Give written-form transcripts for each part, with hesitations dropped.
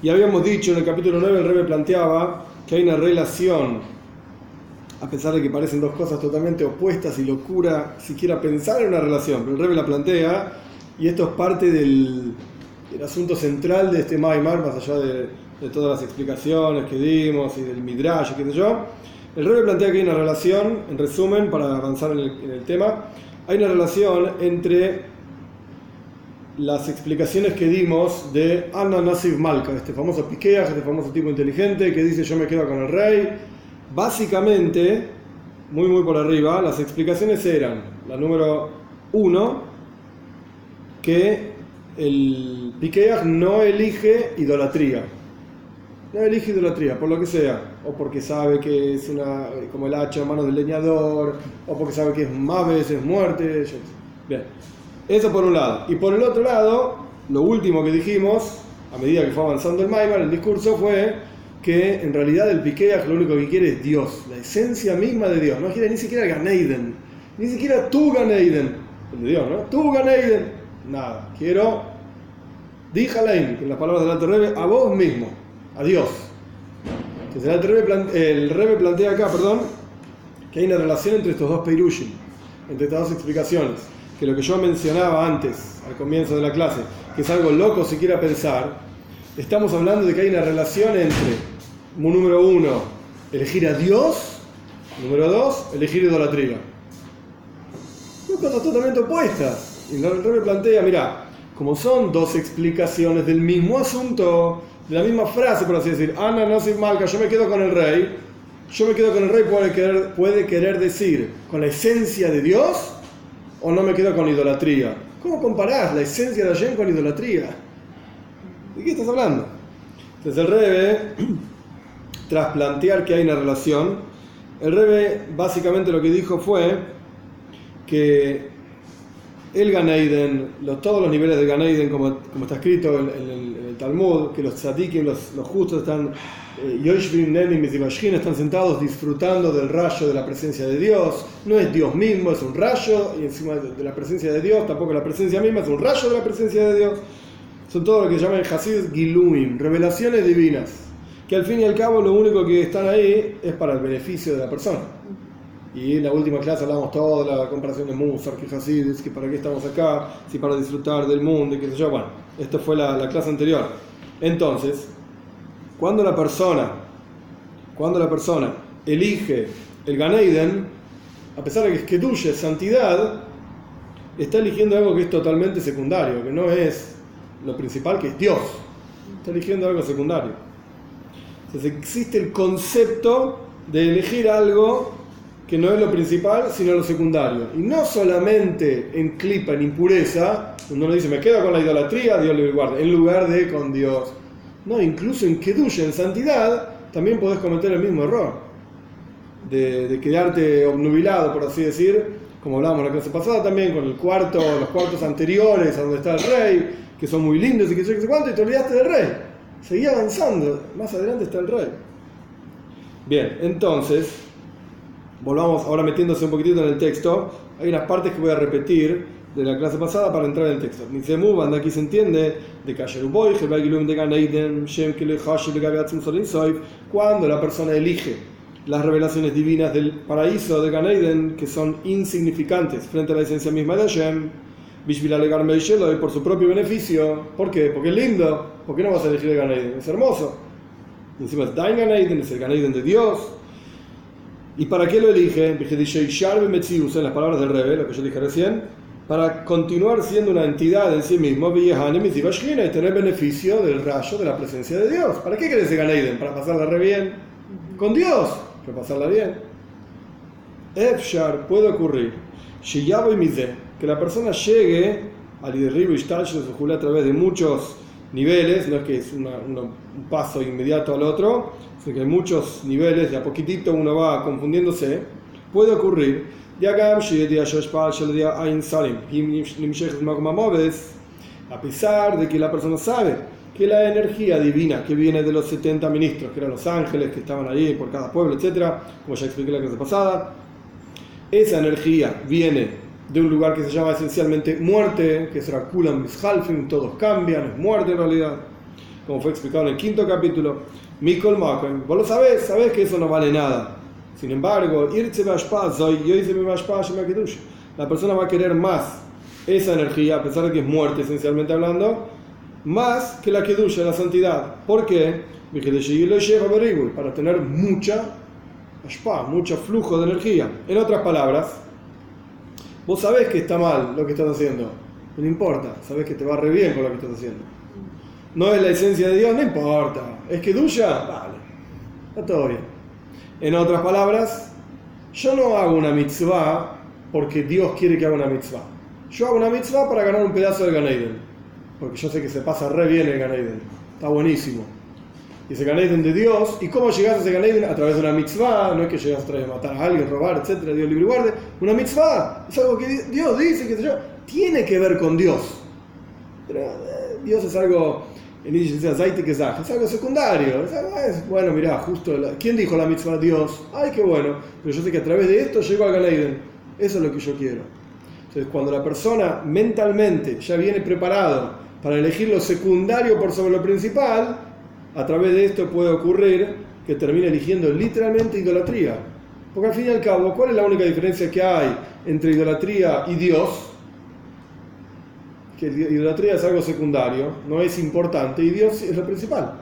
Y habíamos dicho en el capítulo 9, el Rebbe planteaba que hay una relación, a pesar de que parecen dos cosas totalmente opuestas y locura siquiera pensar en una relación, pero el Rebbe la plantea, y esto es parte del asunto central de este Maimar, más allá de todas las explicaciones que dimos y del Midrash y qué sé yo. El Rebbe plantea que hay una relación, en resumen, para avanzar en el tema, hay una relación entre las explicaciones que dimos de Anna Nasiv Malka, este famoso Pikeach, este famoso tipo inteligente que dice yo me quedo con el rey. Básicamente, muy por arriba, las explicaciones eran, la número 1, que el Pikeach no elige idolatría. No elige idolatría, por lo que sea, o porque sabe que es como el hacha en manos del leñador, o porque sabe que es más veces muerte. Bien, eso por un lado. Y por el otro lado, lo último que dijimos, a medida que fue avanzando el Maimar, el discurso fue que en realidad el Pikeach lo único que quiere es Dios, la esencia misma de Dios. No quiere ni siquiera Gan Eden, ni siquiera tu Gan Eden, el de Dios, ¿no? Tu Gan Eden, nada. Quiero, díjale en las palabras del Alter Rebbe, a vos mismo, a Dios. Entonces el Rebbe plantea acá, que hay una relación entre estos dos Peirushim, entre estas dos explicaciones, que lo que yo mencionaba antes, al comienzo de la clase, que es algo loco si quiera pensar, estamos hablando de que hay una relación entre, número 1, elegir a Dios, número 2, elegir idolatría. Son cosas totalmente opuestas. Y el Rebbe plantea, mira, como son dos explicaciones del mismo asunto, de la misma frase, por así decir, Ana no soy malca, yo me quedo con el rey, puede querer decir con la esencia de Dios o no me quedo con idolatría. ¿Cómo comparás la esencia de Hashem con idolatría? ¿De qué estás hablando? Entonces el Rebbe, tras plantear que hay una relación, el Rebbe básicamente lo que dijo fue que el Gan Eden, todos los niveles del Gan Eden, como está escrito en el Talmud, que los tzadikim, los justos están Yoshvim Nenim y Vashkin, están sentados disfrutando del rayo de la presencia de Dios. No es Dios mismo, es un rayo, y encima de la presencia de Dios, tampoco la presencia misma, es un rayo de la presencia de Dios. Son todo lo que llaman Hasid Giluim, revelaciones divinas, que al fin y al cabo lo único que están ahí es para el beneficio de la persona. Y en la última clase hablamos todo de la comparación de Musar, que Hasidis, que para qué estamos acá, si para disfrutar del mundo y qué sé yo. Bueno, esto fue la clase anterior. Entonces, cuando la persona elige el Gan Eden, a pesar de que es Kedush, es santidad, está eligiendo algo que es totalmente secundario, que no es lo principal, que es Dios. Está eligiendo algo secundario. Entonces existe el concepto de elegir algo que no es lo principal, sino lo secundario. Y no solamente en clipa, en impureza, cuando uno dice, me quedo con la idolatría, Dios le guarda, en lugar de con Dios. No, incluso en Kedusha, en santidad, también podés cometer el mismo error. De quedarte obnubilado, por así decir, como hablábamos en la clase pasada también, con los cuartos anteriores, a donde está el rey, que son muy lindos y que sé cuánto, y te olvidaste del rey. Seguí avanzando, más adelante está el rey. Bien, entonces, volvamos ahora metiéndose un poquitito en el texto. Hay unas partes que voy a repetir de la clase pasada para entrar en el texto. De aquí se entiende de cuando la persona elige las revelaciones divinas del paraíso de Gan Eden, que son insignificantes frente a la esencia misma de Hashem, y por su propio beneficio. ¿Por qué? Porque es lindo. ¿Por qué no vas a elegir el Gan Eden? Es hermoso. Y encima es Dain Gan Eden, es el Gan Eden de Dios. ¿Y para qué lo elige? En las palabras del Rebbe, lo que yo dije recién, para continuar siendo una entidad en sí mismo y tener beneficio del rayo de la presencia de Dios. ¿Para qué querés Gan Eden? ¿Para pasarla re bien? Con Dios, para pasarla bien. Efshar, puede ocurrir, que la persona llegue al derribo y a través de muchos niveles, no es que es un paso inmediato al otro, sino que hay muchos niveles, de a poquitito uno va confundiéndose. Puede ocurrir, a pesar de que la persona sabe que la energía divina que viene de los 70 ministros, que eran los ángeles que estaban ahí por cada pueblo, etc., como ya expliqué la clase pasada, esa energía viene de un lugar que se llama esencialmente muerte, que es Rakulam Mishalfim, todos cambian, es muerte en realidad. como fue explicado en el 5º capítulo. Mikol Makom, vos lo sabés que eso no vale nada. Sin embargo, la persona va a querer más esa energía, a pesar de que es muerte esencialmente hablando, más que la Kedusha, la santidad. ¿Por qué? Para tener mucho flujo de energía. En otras palabras, vos sabés que está mal lo que estás haciendo, no importa, sabés que te va re bien con lo que estás haciendo. No es la esencia de Dios, no importa. ¿Es Kedusha? Vale, está todo bien. En otras palabras, yo no hago una mitzvah porque Dios quiere que haga una mitzvah. Yo hago una mitzvah para ganar un pedazo del Gan Eden, porque yo sé que se pasa re bien el Gan Eden, está buenísimo. Y ese Gan Eden de Dios, ¿y cómo llegas a ese Gan Eden? A través de una mitzvah, no es que llegas a través de matar a alguien, robar, etcétera, Dios libre y guarde. Una mitzvah es algo que Dios dice, que tiene que ver con Dios. Pero Dios es algo, en Yiddish dice Zaite que es algo secundario. Bueno, mirá, justo, ¿quién dijo la mitzvah? Dios. Ay, qué bueno, pero yo sé que a través de esto llego al Gan Eden. Eso es lo que yo quiero. Entonces, cuando la persona mentalmente ya viene preparado para elegir lo secundario por sobre lo principal, a través de esto puede ocurrir que termine eligiendo literalmente idolatría. Porque al fin y al cabo, ¿cuál es la única diferencia que hay entre idolatría y Dios? Que idolatría es algo secundario, no es importante, y Dios es lo principal.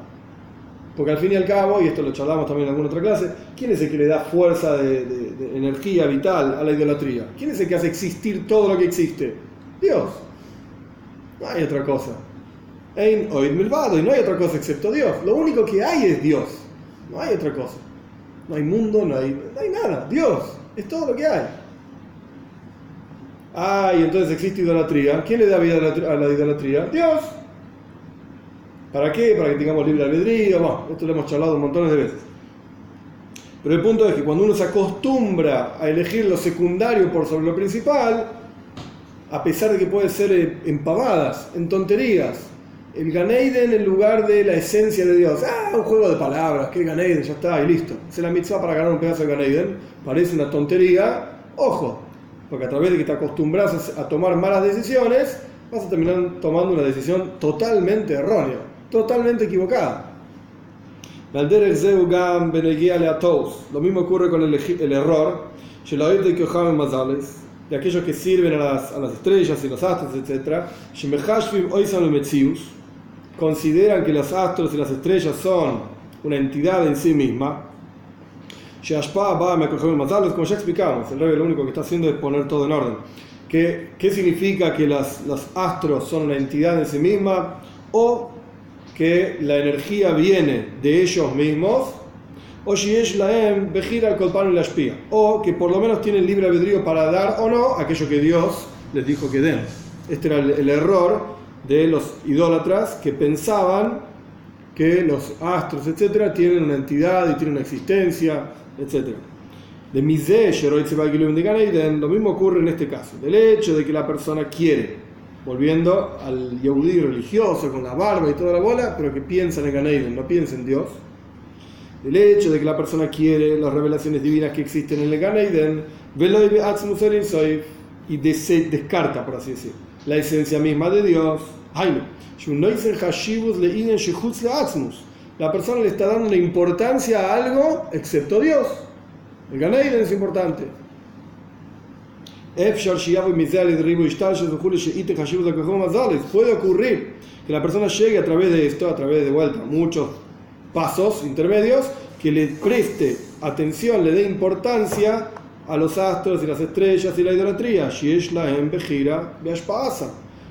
Porque al fin y al cabo, y esto lo charlamos también en alguna otra clase, ¿quién es el que le da fuerza de energía vital a la idolatría? ¿Quién es el que hace existir todo lo que existe? Dios. No hay otra cosa. Ein oid milvado, y no hay otra cosa excepto Dios. Lo único que hay es Dios. No hay otra cosa. No hay mundo, no hay nada. Dios es todo lo que hay. Y entonces existe idolatría. ¿Quién le da vida a la idolatría? Dios. ¿Para qué? Para que tengamos libre albedrío. Bueno, esto lo hemos charlado montones de veces. Pero el punto es que cuando uno se acostumbra a elegir lo secundario por sobre lo principal, a pesar de que puede ser en pavadas, en tonterías, el Gan Eden en lugar de la esencia de Dios, un juego de palabras, que Gan Eden, ya está, y listo. Hacer la mitzvah para ganar un pedazo de Gan Eden, parece una tontería. Ojo, porque a través de que te acostumbras a tomar malas decisiones, vas a terminar tomando una decisión totalmente errónea, totalmente equivocada. Lo mismo ocurre con el error de aquellos que sirven a las estrellas y los astros, etc. Consideran que los astros y las estrellas son una entidad en sí misma. Como ya explicamos, el Rebbe lo único que está haciendo es poner todo en orden. ¿Qué significa que los astros son una entidad en sí misma? O que la energía viene de ellos mismos, o que por lo menos tienen libre albedrío para dar o no aquello que Dios les dijo que den. Este era el error de los idólatras, que pensaban que los astros, etcétera, tienen una entidad y tienen una existencia, etcétera. Lo mismo ocurre en este caso, del hecho de que la persona quiere, volviendo al yehudí religioso con la barba y toda la bola, pero que piensa en el Gan Eden, no piensa en Dios. El hecho de que la persona quiere las revelaciones divinas que existen en el Gan Eden, y descarta, por así decir, la esencia misma de Dios. La persona le está dando una importancia a algo excepto Dios. El Gan Eden es importante. Puede ocurrir que la persona llegue a través de esto, a través de vuelta, muchos pasos intermedios, que le preste atención, le dé importancia a los astros y las estrellas y la idolatría.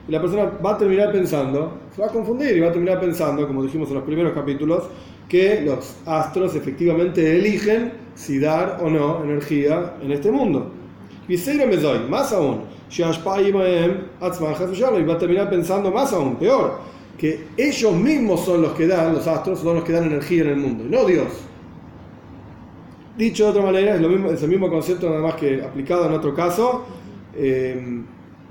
Y la persona va a terminar pensando, se va a confundir y va a terminar pensando, como dijimos en los primeros capítulos, que los astros efectivamente eligen si dar o no energía en este mundo. Más aún, y va a terminar pensando más aún, peor, que ellos mismos son los que dan, los astros son los que dan energía en el mundo, y no Dios. Dicho de otra manera, es el mismo concepto, nada más que aplicado en otro caso.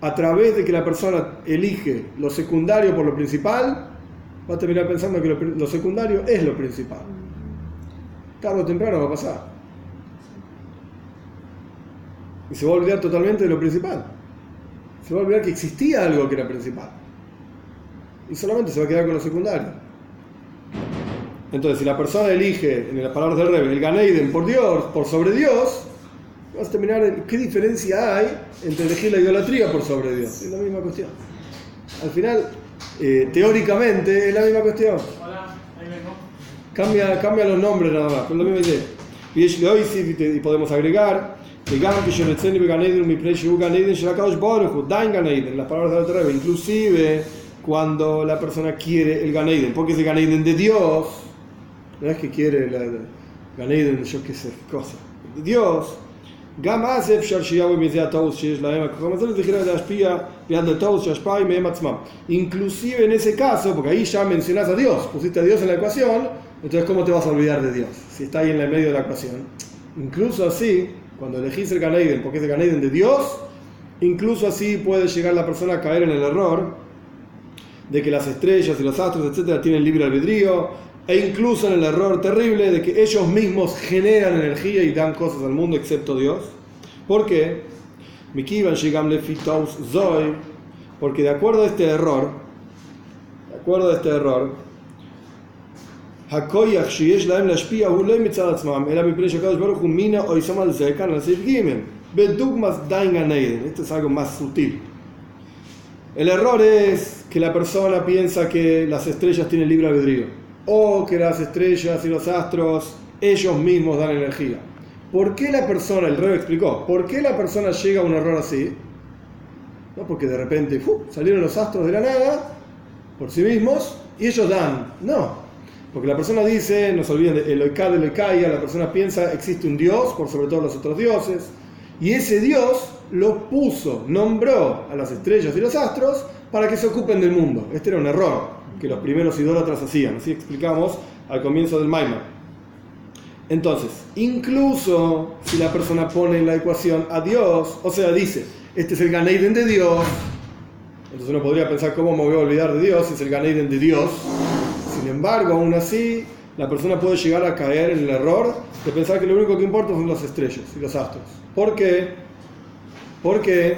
A través de que la persona elige lo secundario por lo principal, va a terminar pensando que lo secundario es lo principal. Tarde o temprano va a pasar. Y se va a olvidar totalmente de lo principal. Se va a olvidar que existía algo que era principal. Y solamente se va a quedar con lo secundario. Entonces, si la persona elige, en las palabras del Rebbe, el Gan Eden por Dios, por sobre Dios, vamos a terminar ¿qué diferencia hay entre elegir la idolatría por sobre Dios? Es la misma cuestión. Al final, teóricamente, es la misma cuestión. Cambia los nombres nada más, con la misma idea. Y podemos agregar, las palabras del Rebbe, inclusive cuando la persona quiere el Gan Eden, porque es el Gan Eden de Dios, no es que quiere el Gan Eden, yo qué sé, cosa, de Dios. Inclusive en ese caso, porque ahí ya mencionás a Dios, pusiste a Dios en la ecuación, entonces ¿cómo te vas a olvidar de Dios? Si está ahí en el medio de la ecuación. Incluso así, cuando elegís el Gan Eden, porque es el Gan Eden de Dios, incluso así puede llegar la persona a caer en el error de que las estrellas y los astros, etcétera, tienen libre albedrío, e incluso en el error terrible de que ellos mismos generan energía y dan cosas al mundo excepto Dios. ¿Por qué? Porque de acuerdo a este error, esto es algo más sutil. El error es que la persona piensa que las estrellas tienen libre albedrío, o que las estrellas y los astros ellos mismos dan energía. ¿Por qué la persona, el Rebbe explicó, por qué la persona llega a un error así? No porque de repente salieron los astros de la nada por sí mismos y ellos dan. No, porque la persona dice, no se olviden de Eloika de Eloikaya, la persona piensa existe un Dios por sobre todos los otros dioses, y ese Dios los puso, nombró a las estrellas y los astros para que se ocupen del mundo. Este era un error que los primeros idólatras hacían, así explicamos al comienzo del Maimar. Entonces, incluso si la persona pone en la ecuación a Dios, o sea, dice, este es el Gan Eden de Dios, entonces uno podría pensar, ¿cómo me voy a olvidar de Dios si es el Gan Eden de Dios? Sin embargo, aún así, la persona puede llegar a caer en el error de pensar que lo único que importa son las estrellas y los astros. ¿Por qué? Porque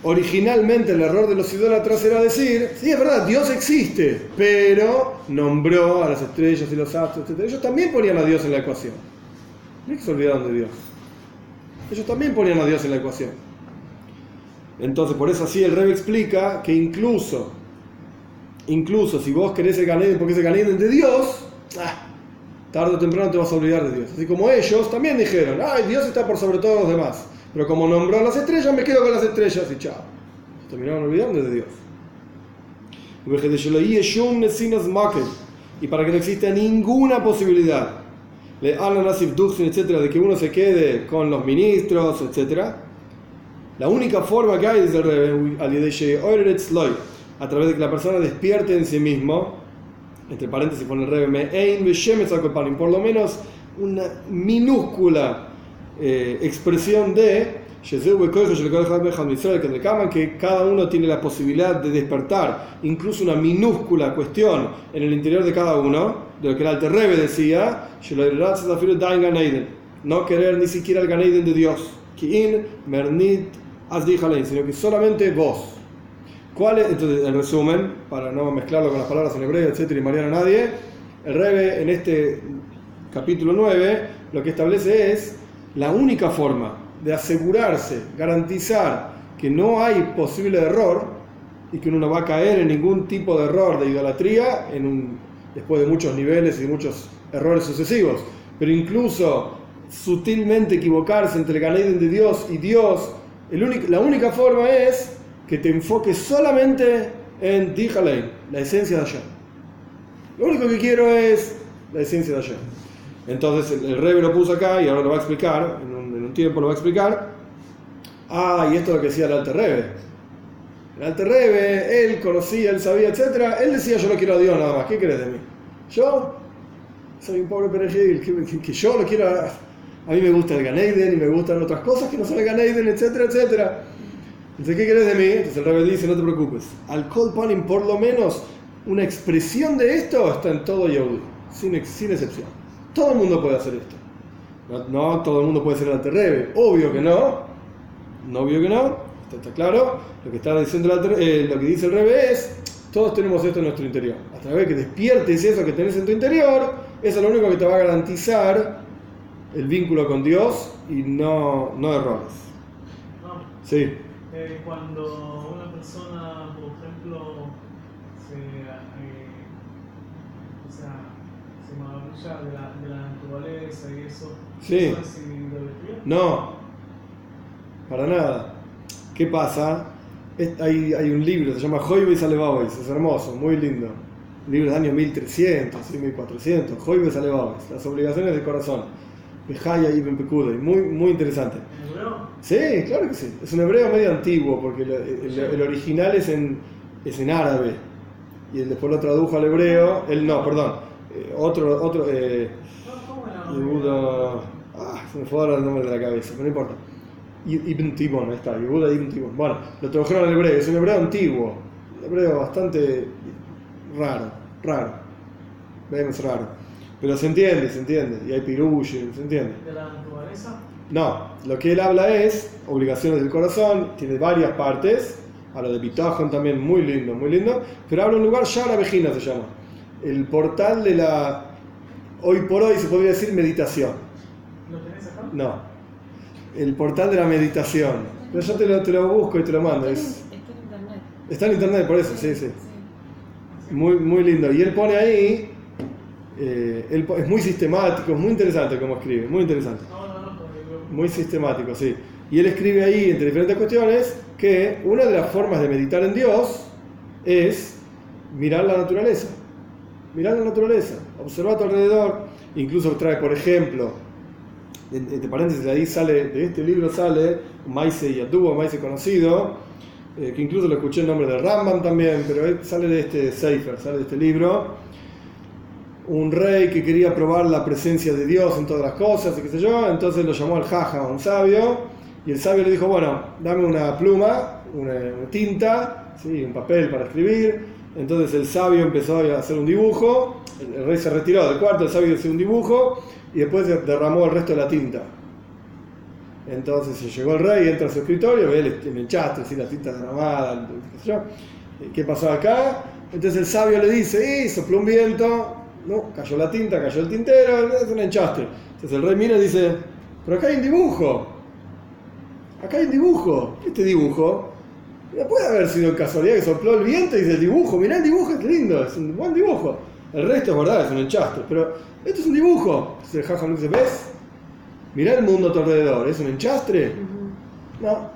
originalmente el error de los idólatras era decir, sí, es verdad, Dios existe, pero nombró a las estrellas y los astros, etc. Ellos también ponían a Dios en la ecuación. No es que se olvidaron de Dios. Ellos también ponían a Dios en la ecuación. Entonces, por eso así el Rebbe explica que incluso si vos querés el Gan Eden porque es el Gan Eden de Dios, tarde o temprano te vas a olvidar de Dios. Así como ellos también dijeron, Dios está por sobre todos los demás. Pero como nombró a las estrellas, me quedo con las estrellas y chao. Se terminaron olvidando de Dios. Y para que no exista ninguna posibilidad, etcétera, de que uno se quede con los ministros, etcétera, la única forma que hay, dice el Rebbe, a través de que la persona despierte en sí mismo, entre paréntesis pone el Rebbe, por lo menos una minúscula expresión de que cada uno tiene la posibilidad de despertar incluso una minúscula cuestión en el interior de cada uno, de lo que el Alter Rebbe decía, no querer ni siquiera el Gan Eden de Dios, sino que solamente vos. ¿Cuál es? Entonces, en resumen, para no mezclarlo con las palabras en hebreo, etcétera, y marear a nadie, el Rebbe en este capítulo 9 lo que establece es la única forma de asegurarse, garantizar que no hay posible error y que uno no va a caer en ningún tipo de error de idolatría después de muchos niveles y muchos errores sucesivos, pero incluso sutilmente equivocarse entre el Gan Eden de Dios y Dios, la única forma es que te enfoques solamente en Dijalei, la esencia de Hashem. Lo único que quiero es la esencia de Hashem. Entonces el Rebbe lo puso acá y ahora lo va a explicar, en un tiempo lo va a explicar. Y esto es lo que decía el Alter Rebbe. El Alter Rebbe, él conocía, él sabía, etc. Él decía, yo no quiero a Dios nada más, ¿qué querés de mí? Yo soy un pobre perejil, que yo lo quiero, a mí me gusta el Gan Eden y me gustan otras cosas que no son el Gan Eden, etcétera, etcétera. Entonces, ¿qué querés de mí? Entonces el Rebbe dice, no te preocupes. Al Kol Panim, por lo menos, una expresión de esto está en todo Yehudi, sin excepción. Todo el mundo puede hacer esto. No todo el mundo puede ser el Alter Rebbe. Obvio que no. Está claro. Lo que está diciendo lo que dice el Rebbe es, Todos tenemos esto en nuestro interior. A través de que despiertes eso que tenés en tu interior, eso es lo único que te va a garantizar el vínculo con Dios y no errores. No. Sí. Cuando una persona, por ejemplo, se maravillar de la naturaleza y eso, Sí. ¿eso es idolatría? No, para nada. ¿Qué pasa? Hay un libro, se llama Joibes Alevabes, es hermoso, muy lindo. Libro del año 1300, 1400, Joibes Alevabes, las obligaciones del corazón. De Haya Ibn Pekudei, muy interesante. ¿En hebreo? Sí, claro que sí. Es un hebreo medio antiguo, porque el original es en árabe. Y después lo tradujo al hebreo. Otro. ¿Cómo era? Yehuda. Se me fue ahora el nombre de la cabeza, pero no importa. Ibn Tibon, ahí está, Yehuda Ibn Tibon. Bueno, lo tradujeron al hebreo. Es un hebreo antiguo. Un hebreo bastante raro. Vemos raro. Pero se entiende. Y hay pirush, se entiende. ¿De la naturaleza? No, lo que él habla es obligaciones del corazón, tiene varias partes, habla de Bitajón también, muy lindo, pero habla de un lugar, Shara Vejina se llama, el portal de la, hoy por hoy se podría decir meditación. ¿Lo tenés acá? No, el portal de la meditación, pero yo te lo busco y te lo mando. Está en internet. Está en internet, por eso, sí. Muy lindo, y él pone ahí, es muy sistemático, muy interesante como escribe, muy interesante. Muy sistemático, sí. Y él escribe ahí, entre diferentes cuestiones, que una de las formas de meditar en Dios es mirar la naturaleza. Mirar la naturaleza, observar a tu alrededor. Incluso trae, por ejemplo, entre paréntesis, de ahí sale, de este libro sale Maise Yadubo, Maise conocido, que incluso lo escuché en nombre de Rambam también, pero él sale de este Sefer, sale de este libro. Un rey que quería probar la presencia de Dios en todas las cosas y qué sé yo, entonces lo llamó al Jaja, un sabio, y el sabio le dijo, bueno, dame una pluma, una tinta, ¿sí? Un papel para escribir. Entonces el sabio empezó a hacer un dibujo, el rey se retiró del cuarto, el sabio hizo un dibujo y después derramó el resto de la tinta. Entonces llegó el rey, entra a su escritorio, ve el enchastre, ¿sí? La tinta derramada, qué sé yo. ¿Qué pasó acá? Entonces el sabio le dice, sopló un viento, no, cayó la tinta, cayó el tintero, es un enchastre. Entonces el rey mira y dice, pero acá hay un dibujo. Este dibujo no puede haber sido casualidad que sopló el viento y dice el dibujo, mirá el dibujo, es lindo, es un buen dibujo. El resto es verdad, es un enchastre, pero esto es un dibujo. Entonces el Jajam dice, ¿ves? Mirá el mundo a tu alrededor, ¿es un enchastre? No,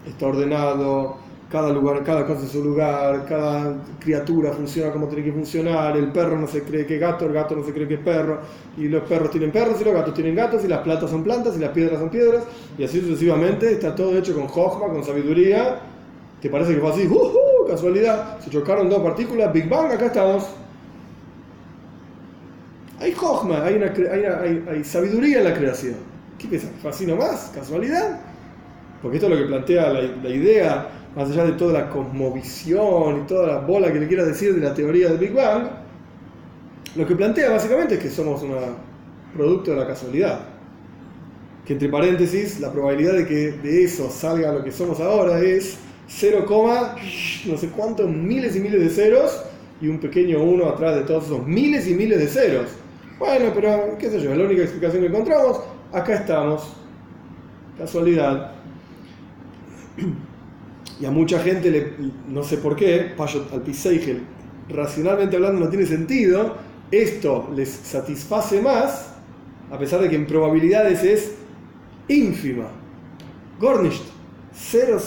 está ordenado. Cada lugar, cada cosa en su lugar, cada criatura funciona como tiene que funcionar, el perro no se cree que es gato, el gato no se cree que es perro, y los perros tienen perros, y los gatos tienen gatos, y las plantas son plantas, y las piedras son piedras, y así sucesivamente, está todo hecho con jochma, con sabiduría. ¿Te parece que fue así? Casualidad, se chocaron dos partículas, Big Bang, acá estamos. Hay jochma, hay sabiduría en la creación. ¿Qué piensas? ¿Fue así nomás? ¿Casualidad? Porque esto es lo que plantea la idea, más allá de toda la cosmovisión y toda la bola que le quiera decir de la teoría del Big Bang, lo que plantea básicamente es que somos un producto de la casualidad. Que entre paréntesis, la probabilidad de que de eso salga lo que somos ahora es 0, no sé cuántos miles y miles de ceros y un pequeño 1 atrás de todos esos miles y miles de ceros. Bueno, pero qué sé yo, es la única explicación que encontramos. Acá estamos. Casualidad. Y a mucha gente, no sé por qué, Payot al Piseigel, racionalmente hablando no tiene sentido, esto les satisface más, a pesar de que en probabilidades es ínfima. Gornisht, 0.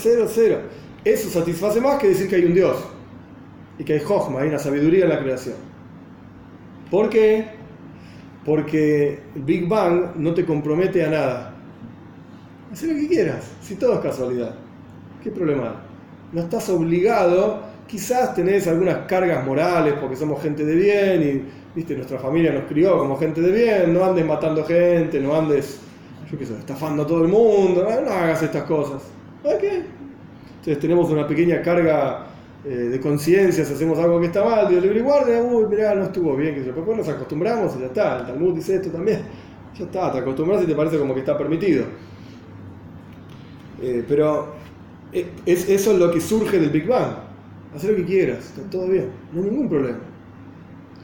Eso satisface más que decir que hay un Dios y que hay Jochma, hay una sabiduría en la creación. ¿Por qué? Porque el Big Bang no te compromete a nada. Haz lo que quieras, si todo es casualidad. ¿Qué problema hay? No estás obligado, quizás tenés algunas cargas morales porque somos gente de bien y viste, nuestra familia nos crió como gente de bien, no andes matando gente, no andes, yo qué sé, estafando a todo el mundo, no hagas estas cosas. ¿Para qué? Entonces tenemos una pequeña carga de conciencia, si hacemos algo que está mal, Dios libre y guardia, mirá, no estuvo bien, que después nos acostumbramos y ya está, el Talmud dice esto también, ya está, te acostumbras y te parece como que está permitido. Pero eso es lo que surge del Big Bang. haz lo que quieras, está todo bien, no hay ningún problema.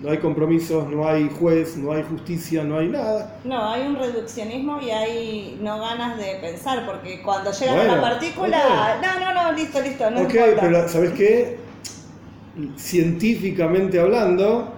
No hay compromisos, no hay juez, no hay justicia, no hay nada. No, hay un reduccionismo y hay no ganas de pensar, porque cuando llega Bueno, a la partícula, no, listo, no Ok, importa. pero ¿sabes qué? Científicamente hablando,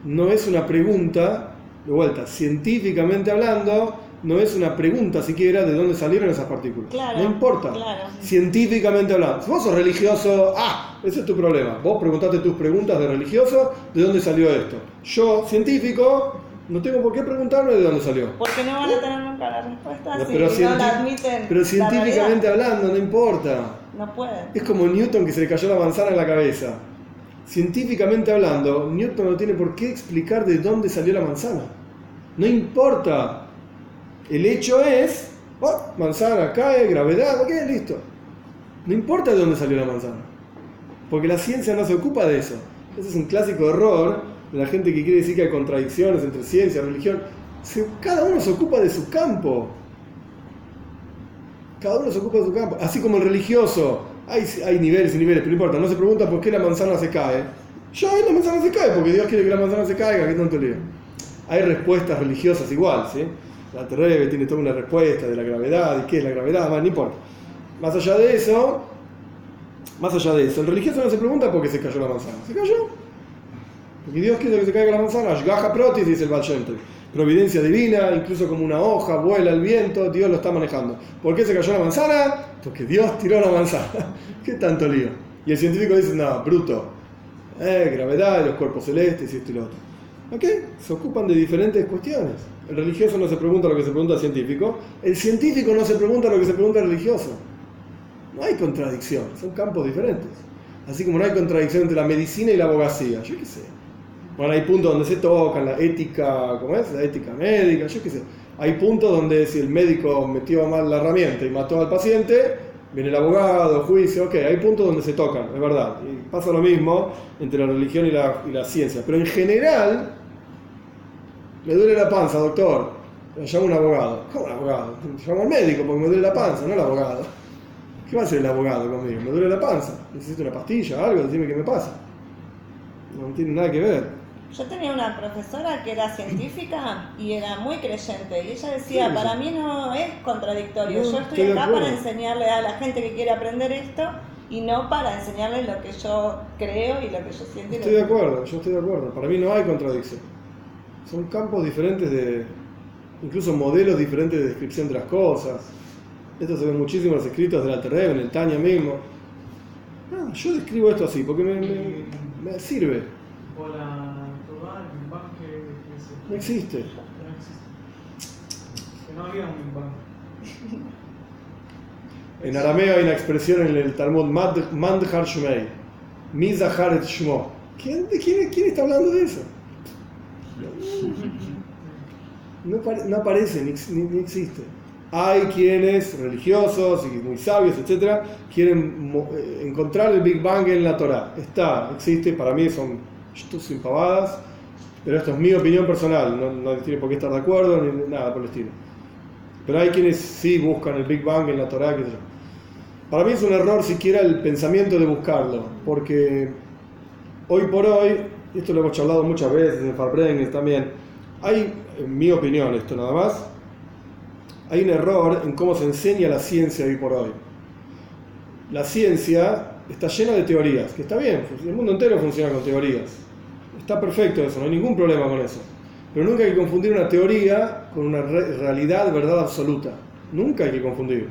no es una pregunta, de vuelta, científicamente hablando, no es una pregunta siquiera de dónde salieron esas partículas. Claro, no importa. claro. Científicamente hablando. Si vos sos religioso, ese es tu problema. Vos preguntaste tus preguntas de religioso, ¿de dónde salió esto? Yo, científico, no tengo por qué preguntarme de dónde salió. Porque no van a tener nunca la respuesta Pero si no la admiten. Pero la científicamente realidad. hablando, no importa. No pueden. Es como Newton que se le cayó la manzana en la cabeza. Científicamente hablando, Newton no tiene por qué explicar de dónde salió la manzana. No importa. El hecho es, manzana cae, gravedad, ok, listo. No importa de dónde salió la manzana. Porque la ciencia no se ocupa de eso. Ese es un clásico error de la gente que quiere decir que hay contradicciones entre ciencia y religión. Cada uno se ocupa de su campo. Cada uno se ocupa de su campo. Así como el religioso, hay niveles y niveles, pero no importa, no se pregunta por qué la manzana se cae. La manzana se cae porque Dios quiere que la manzana se caiga, ¿qué tanto lío? Hay respuestas religiosas igual, ¿sí? La Terrebe tiene toda una respuesta de la gravedad, y qué es la gravedad, no importa. Más allá de eso, el religioso no se pregunta por qué se cayó la manzana. ¿Se cayó? Porque Dios quiere que se caiga la manzana. Ashgaha protis, dice el Baal Shem Tov. Providencia divina, incluso como una hoja, vuela el viento, Dios lo está manejando. ¿Por qué se cayó la manzana? Porque Dios tiró la manzana. ¿Qué tanto lío? Y el científico dice, no, bruto. Gravedad, los cuerpos celestes y esto y lo otro. ¿Ok? Se ocupan de diferentes cuestiones. El religioso no se pregunta lo que se pregunta al científico. El científico no se pregunta lo que se pregunta al religioso. No hay contradicción, son campos diferentes. Así como no hay contradicción entre la medicina y la abogacía. Yo qué sé. Bueno, hay puntos donde se tocan la ética, ¿cómo es? La ética médica, yo qué sé. Hay puntos donde si el médico metió mal la herramienta y mató al paciente, viene el abogado, juicio, ok, hay puntos donde se tocan, es verdad. Y pasa lo mismo entre la religión y la ciencia. Pero en general, me duele la panza, doctor. Le llamo a un abogado. ¿Cómo un abogado? Llamo al médico porque me duele la panza, no al abogado. ¿Qué va a hacer el abogado conmigo? Me duele la panza. Necesito una pastilla, algo, decime qué me pasa. No tiene nada que ver. Yo tenía una profesora que era científica y era muy creyente y ella decía, Sí, para mí no es contradictorio, No, yo estoy estoy de acá acuerdo. para enseñarle a la gente que quiere aprender esto y no para enseñarle lo que yo creo y lo que yo siento. Estoy de acuerdo, yo estoy de acuerdo. Para mí no hay contradicción. Son campos diferentes incluso modelos diferentes de descripción de las cosas. Esto se ve muchísimo en los escritos de la Terrebe, en el Tanya mismo. No, yo describo esto así porque me sirve. O la Torah, el Big Bang que No existe. no existe. Que no había un Big Bang. En arameo hay una expresión en el Talmud, Mandhar Shmei, Mizaharet Shmo. ¿Quién está hablando de eso? No aparece, ni existe. Hay quienes, religiosos y muy sabios, etcétera, quieren encontrar el Big Bang en la Torah. Existe, para mí son sin pavadas, pero esto es mi opinión personal, no tiene por qué estar de acuerdo ni nada por el estilo. Pero hay quienes sí buscan el Big Bang en la Torah, qué sé yo. Para mí es un error siquiera el pensamiento de buscarlo, porque hoy por hoy, esto lo hemos charlado muchas veces en Farbrengen también, hay, en mi opinión, esto nada más, hay un error en cómo se enseña la ciencia hoy por hoy. La ciencia está llena de teorías, que está bien, el mundo entero funciona con teorías. Está perfecto eso, no hay ningún problema con eso. Pero nunca hay que confundir una teoría con una realidad, verdad absoluta. Nunca hay que confundir.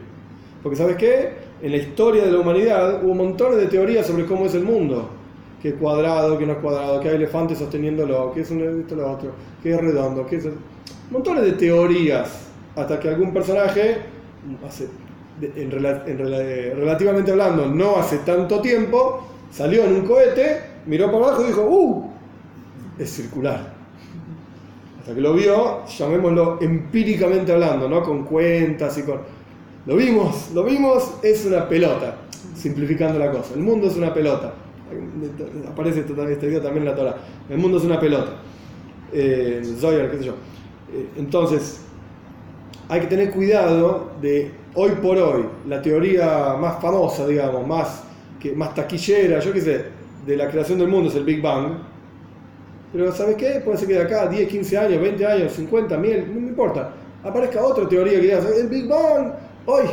Porque ¿sabes qué? En la historia de la humanidad hubo montones de teorías sobre cómo es el mundo. Que es cuadrado, que no es cuadrado, que hay elefantes sosteniéndolo, que es esto, lo otro, que es redondo, que es... Montones de teorías. Hasta que algún personaje, relativamente hablando, no hace tanto tiempo, salió en un cohete, miró para abajo y dijo, es circular. Hasta que lo vio, llamémoslo empíricamente hablando, ¿no? Con cuentas y con... Lo vimos, es una pelota, simplificando la cosa. El mundo es una pelota. Aparece esta idea también en la Torah. El mundo es una pelota. Zohar, qué sé yo. Entonces, hay que tener cuidado de, hoy por hoy, la teoría más famosa, digamos, más más taquillera, yo qué sé, de la creación del mundo es el Big Bang. Pero ¿sabes qué? Puede ser que de acá a 10, 15 años, 20 años, 50, 1000, no me importa, aparezca otra teoría que diga, el Big Bang, hoy,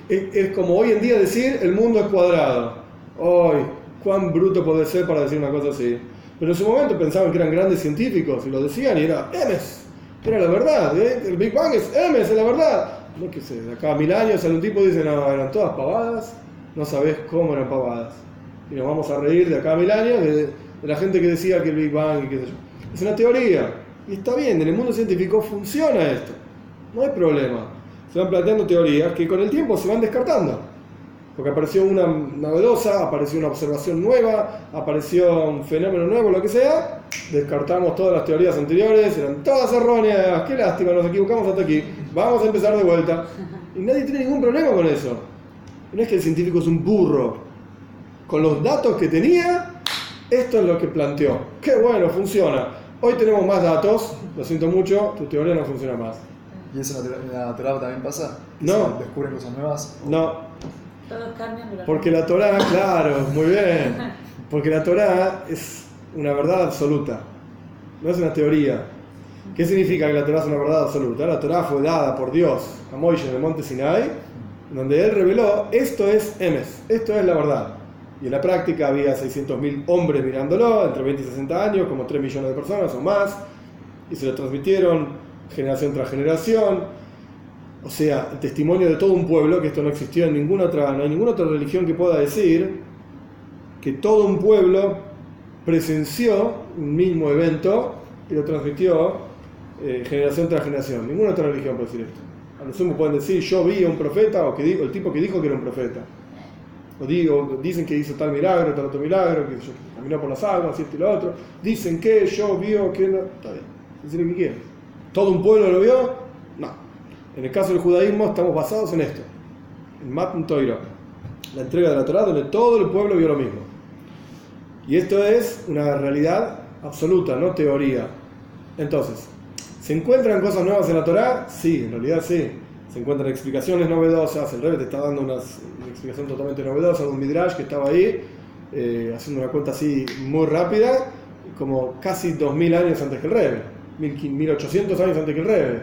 es como hoy en día decir el mundo es cuadrado. Hoy, cuán bruto puede ser para decir una cosa así. Pero en su momento pensaban que eran grandes científicos y lo decían y era Emes, era la verdad, el Big Bang es Emes, es la verdad. No que sé, de acá a 1000 años algún tipo dice, no, eran todas pavadas, no sabés cómo eran pavadas. Y nos vamos a reír de acá a 1000 años de la gente que decía que el Big Bang y qué sé yo. Es una teoría. Y está bien, en el mundo científico funciona esto. No hay problema. Se van planteando teorías que con el tiempo se van descartando. Porque apareció una novedosa, apareció una observación nueva, apareció un fenómeno nuevo, lo que sea. Descartamos todas las teorías anteriores, eran todas erróneas. Qué lástima, nos equivocamos hasta aquí. Vamos a empezar de vuelta. Y nadie tiene ningún problema con eso. No es que el científico es un burro. Con los datos que tenía, esto es lo que planteó. ¡Qué bueno! Funciona. Hoy tenemos más datos. Lo siento mucho, tu teoría no funciona más. ¿Y eso en la Torá también pasa? No. ¿Se descubren cosas nuevas? No. Todos cambian de la Porque la Torá, claro, muy bien. Porque la Torá es una verdad absoluta. No es una teoría. ¿Qué significa que la Torá es una verdad absoluta? La Torá fue dada por Dios a Moisés en el monte Sinai, donde él reveló, esto es Emes, esto es la verdad. Y en la práctica había 600.000 hombres mirándolo, entre 20 y 60 años, como 3 millones de personas o más, y se lo transmitieron generación tras generación. O sea, el testimonio de todo un pueblo, que esto no existió en ninguna otra, no hay ninguna otra religión que pueda decir que todo un pueblo presenció un mismo evento y lo transmitió generación tras generación. Ninguna otra religión puede decir esto. A lo sumo pueden decir, yo vi a un profeta, o el tipo que dijo que era un profeta. O dicen que hizo tal milagro, tal otro milagro, que caminó por las aguas, esto y lo otro. Dicen que yo vio que no. Está bien, dicen lo que quieren. ¿Todo un pueblo lo vio? No. En el caso del judaísmo estamos basados en esto. En Matan Torah, la entrega de la Torá, donde todo el pueblo vio lo mismo. Y esto es una realidad absoluta, no teoría. Entonces, ¿se encuentran cosas nuevas en la Torá? Sí, en realidad sí. Se encuentran explicaciones novedosas. El Rebbe te está dando una explicación totalmente novedosa de un Midrash que estaba ahí, haciendo una cuenta así muy rápida, como casi 2000 años antes que el Rebbe, 1800 años antes que el Rebbe.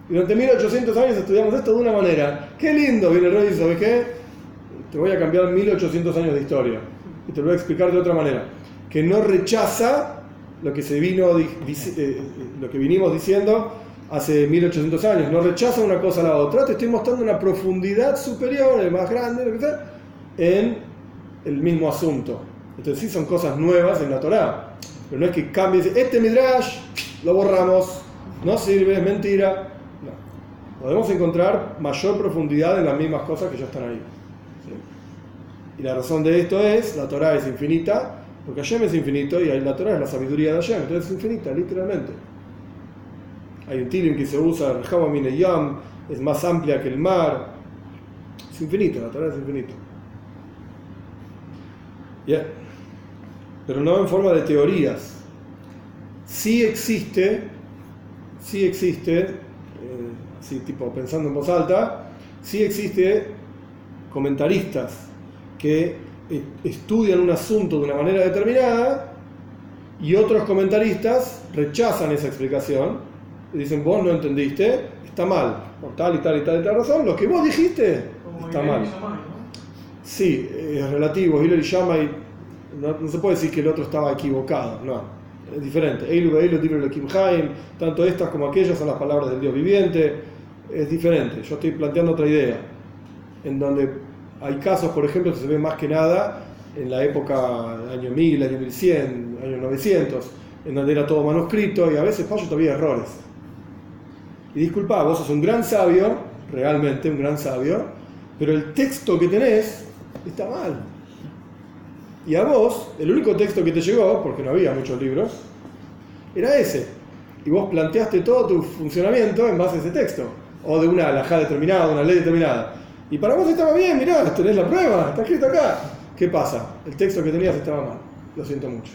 Y durante 1800 años estudiamos esto de una manera. ¡Qué lindo! Viene el Rebbe y dice, ¿sabes qué? Te voy a cambiar 1800 años de historia. Y te lo voy a explicar de otra manera. Que no rechaza lo que lo que vinimos diciendo hace 1800 años, no rechaza una cosa a la otra, te estoy mostrando una profundidad superior, más grande, lo que sea, en el mismo asunto. Entonces sí son cosas nuevas en la Torá, pero no es que cambie, este Midrash lo borramos, no sirve, es mentira. No, podemos encontrar mayor profundidad en las mismas cosas que ya están ahí. ¿Sí? Y la razón de esto es, la Torá es infinita, porque Hashem es infinito y la Torá es la sabiduría de Hashem, entonces es infinita, literalmente. Hay un tilim que se usa, Rehava Mine Yam, es más amplia que el mar. Es infinito, la Torá es infinita. Yeah. Pero no en forma de teorías. Sí existe, así tipo pensando en voz alta, sí existe comentaristas que estudian un asunto de una manera determinada y otros comentaristas rechazan esa explicación. Y dicen, vos no entendiste, está mal, por tal y tal y tal y tal razón, lo que vos dijiste está mal. Sí, es relativo, Hillel y Shammai, no se puede decir que el otro estaba equivocado, no, es diferente. Tanto estas como aquellas son las palabras del Dios viviente, es diferente. Yo estoy planteando otra idea, en donde hay casos, por ejemplo, que se ven más que nada en la época año 1000, año 1100, año 900, en donde era todo manuscrito y a veces todavía errores. Y disculpa, vos sos un gran sabio, realmente un gran sabio, pero el texto que tenés está mal. Y a vos, el único texto que te llegó, porque no había muchos libros, era ese. Y vos planteaste todo tu funcionamiento en base a ese texto, o de una halajá determinada, una ley determinada. Y para vos estaba bien, mirá, tenés la prueba, está escrito acá. ¿Qué pasa? El texto que tenías estaba mal, lo siento mucho.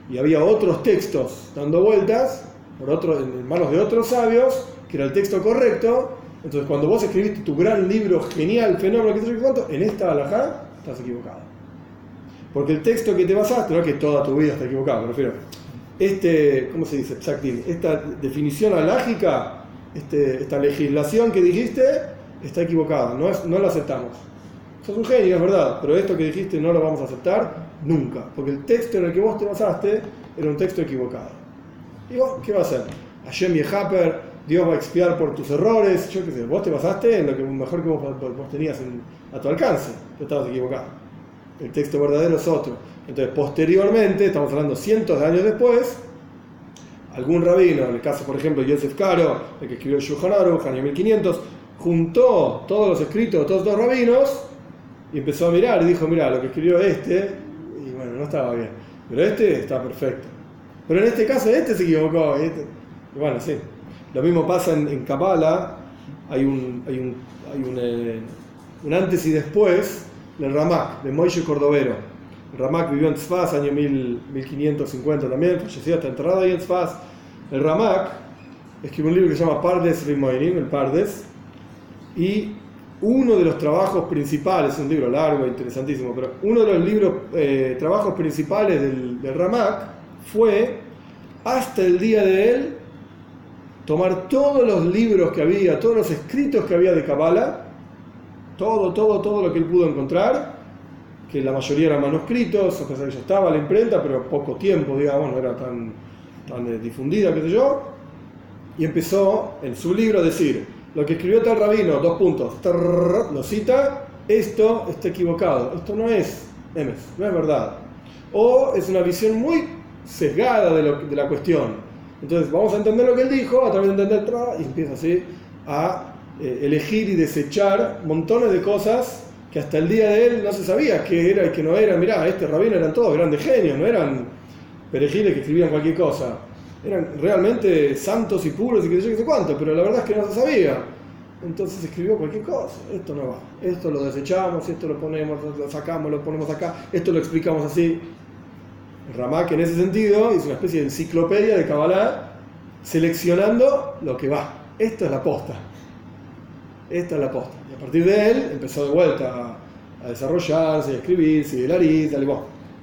Y había otros textos dando vueltas, en manos de otros sabios, que era el texto correcto. Entonces cuando vos escribiste tu gran libro genial, fenómeno, que sé yo cuánto, en esta halajá estás equivocado. Porque el texto que te basaste, no es que toda tu vida está equivocado, me refiero. ¿Cómo se dice? Esta definición alágica, esta legislación que dijiste, está equivocada, no la aceptamos. Sos un genio, es verdad, pero esto que dijiste no lo vamos a aceptar nunca, porque el texto en el que vos te basaste era un texto equivocado. ¿Y vos qué va a hacer? Hashem Yehaper, Dios va a expiar por tus errores, yo qué sé, vos te basaste en lo que mejor que vos tenías a tu alcance, tú estabas equivocado. El texto verdadero es otro. Entonces, posteriormente, estamos hablando cientos de años después, algún rabino, en el caso, por ejemplo, Yosef Karo, el que escribió el Shulchan Aruch, año 1500, juntó todos los escritos de todos los rabinos y empezó a mirar y dijo, mira, lo que escribió y bueno, no estaba bien, pero está perfecto. Pero en este caso se equivocó. Y bueno, sí. Lo mismo pasa en Kabbalah, hay un antes y después del Ramak, de Moishe Cordovero. El Ramak vivió en Tzfaz, año 1550 también, falleció, está enterrado ahí en Tzfaz. El Ramak escribió un libro que se llama Pardes Rimoinim, el Pardes, y uno de los trabajos principales, es un libro largo e interesantísimo, pero uno de los trabajos principales del Ramak fue, hasta el día de él, tomar todos los libros que había, todos los escritos que había de Kabbalah, todo lo que él pudo encontrar, que la mayoría eran manuscritos, a pesar de que ya estaba la imprenta, pero poco tiempo, digamos, no era tan difundida, qué sé yo, y empezó en su libro a decir, lo que escribió tal rabino, lo cita, esto está equivocado, esto no es emes, no es verdad, o es una visión muy sesgada de la cuestión. Entonces vamos a entender lo que él dijo, a través de entender, y empieza así a elegir y desechar montones de cosas que hasta el día de él no se sabía qué era y qué no era. Mirá, este rabino eran todos grandes genios, no eran perejiles que escribían cualquier cosa, eran realmente santos y puros y qué sé cuánto, pero la verdad es que no se sabía. Entonces escribió cualquier cosa, esto no va, esto lo desechamos, esto lo ponemos, lo sacamos, lo ponemos acá, esto lo explicamos así. Ramak en ese sentido hizo una especie de enciclopedia de Kabbalah seleccionando lo que va. Esto es la posta. Esta es la posta. Y a partir de él empezó de vuelta a desarrollarse, a escribir, sigue el Arizal,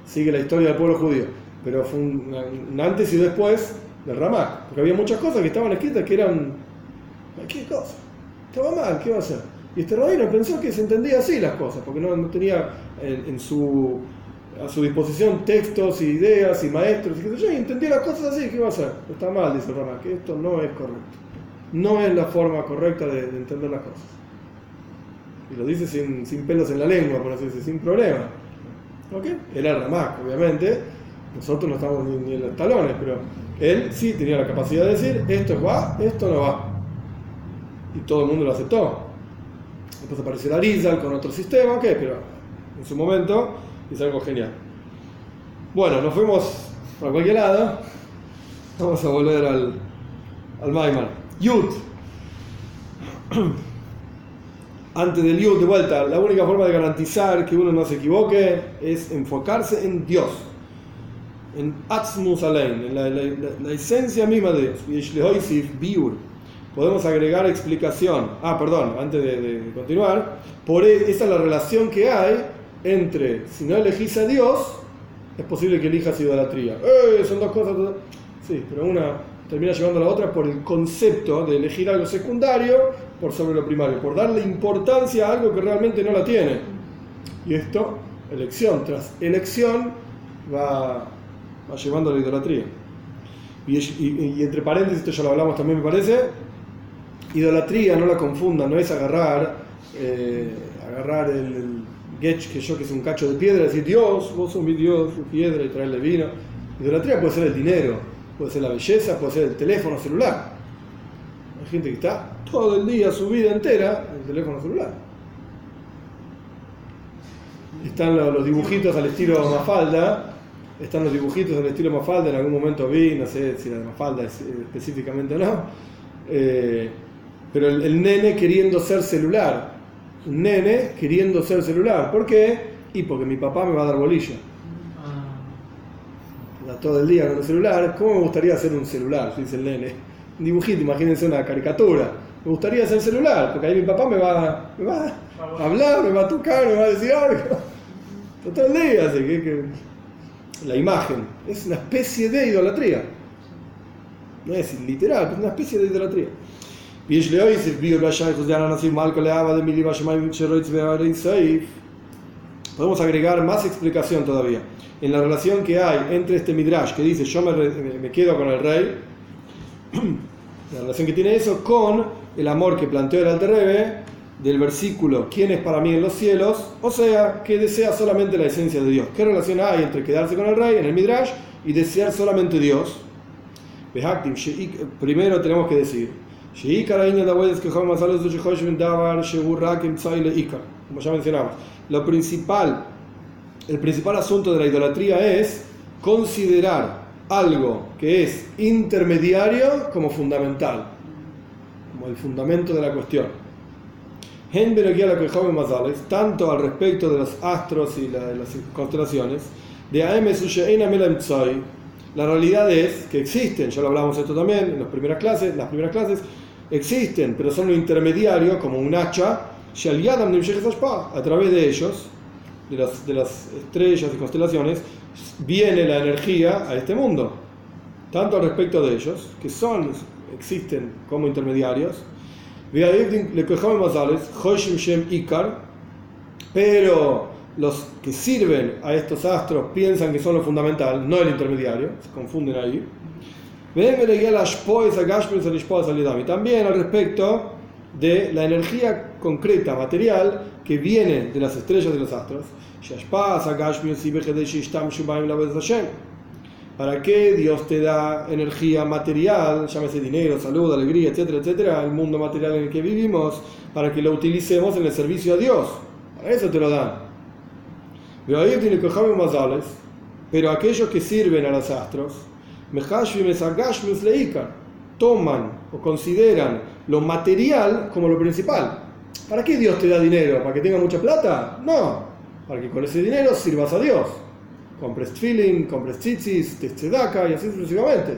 sigue la historia del pueblo judío. Pero fue un antes y después del Ramak. Porque había muchas cosas que estaban escritas que eran cualquier cosa. Estaba mal, ¿qué va a hacer? Y este rabino pensó que se entendía así las cosas, porque no tenía a su disposición textos y ideas y maestros, y entendía las cosas así, ¿qué va a hacer? Está mal, dice el Ramak, que esto no es correcto. No es la forma correcta de entender las cosas. Y lo dice sin pelos en la lengua, por así decirlo, sin problema. ¿Ok? Era el Ramak, obviamente. Nosotros no estamos ni en los talones, pero él sí tenía la capacidad de decir, esto va, esto no va. Y todo el mundo lo aceptó. Después apareció el Arizal con otro sistema, ok, pero en su momento es algo genial. Bueno, nos fuimos para cualquier lado. Vamos a volver al Maimar. Yud. Antes del Yud, de vuelta, la única forma de garantizar que uno no se equivoque es enfocarse en Dios, en Atzmus Alein, en la esencia misma de Dios. Podemos agregar explicación. Antes de continuar, esa es la relación que hay entre, si no elegís a Dios, es posible que elijas idolatría. Son dos cosas. Sí, pero una termina llevando a la otra por el concepto de elegir algo secundario por sobre lo primario, por darle importancia a algo que realmente no la tiene. Y esto, elección tras elección, va llevando a la idolatría. Y entre paréntesis, esto ya lo hablamos también, me parece, idolatría, no la confundan, no es agarrar el getch, que es un cacho de piedra, y decir, Dios, vos sos mi Dios, piedra, y traerle vino. Idolatría puede ser el dinero, puede ser la belleza, puede ser el teléfono celular. Hay gente que está todo el día, su vida entera, en el teléfono celular. Están los dibujitos al estilo Mafalda. En algún momento vi, no sé si la de Mafalda específicamente o no. Pero el nene queriendo ser celular. Un nene queriendo ser celular. ¿Por qué? Porque mi papá me va a dar bolilla. Todo el día con el celular. ¿Cómo me gustaría hacer un celular? Dice el nene. Un dibujito, imagínense una caricatura. Me gustaría hacer celular, porque ahí mi papá me va a hablar, me va a tocar, me va a decir algo. todo el día, así que la imagen es una especie de idolatría. No es literal, es una especie de idolatría. Podemos agregar más explicación todavía en la relación que hay entre este midrash que dice yo me quedo con el rey, la relación que tiene eso con el amor que planteó el Alter Rebbe del versículo ¿quién es para mí en los cielos? O sea, que desea solamente la esencia de Dios. ¿Qué relación hay entre quedarse con el rey en el midrash y desear solamente Dios? Primero tenemos que decir como ya mencionamos, el principal asunto de la idolatría es considerar algo que es intermediario como fundamental, como el fundamento de la cuestión. Tanto al respecto de los astros y las constelaciones, la realidad es que existen, ya lo hablamos esto también en las primeras clases, existen, pero son lo intermediario, como un hacha, a través de ellos, de las estrellas y constelaciones, viene la energía a este mundo. Tanto al respecto de ellos, que existen como intermediarios, pero los que sirven a estos astros piensan que son lo fundamental, no el intermediario, se confunden ahí. Y también al respecto de la energía concreta, material, que viene de las estrellas de los astros. ¿Para qué Dios te da energía material, llámese dinero, salud, alegría, etcétera, etcétera, el mundo material en el que vivimos, para que lo utilicemos en el servicio a Dios? Para eso te lo dan. Pero aquellos que sirven a los astros, toman o consideran lo material como lo principal. ¿Para qué Dios te da dinero? ¿Para que tengas mucha plata? No, para que con ese dinero sirvas a Dios. Compres tefilin, compres tzitzis, tzedaka y así sucesivamente.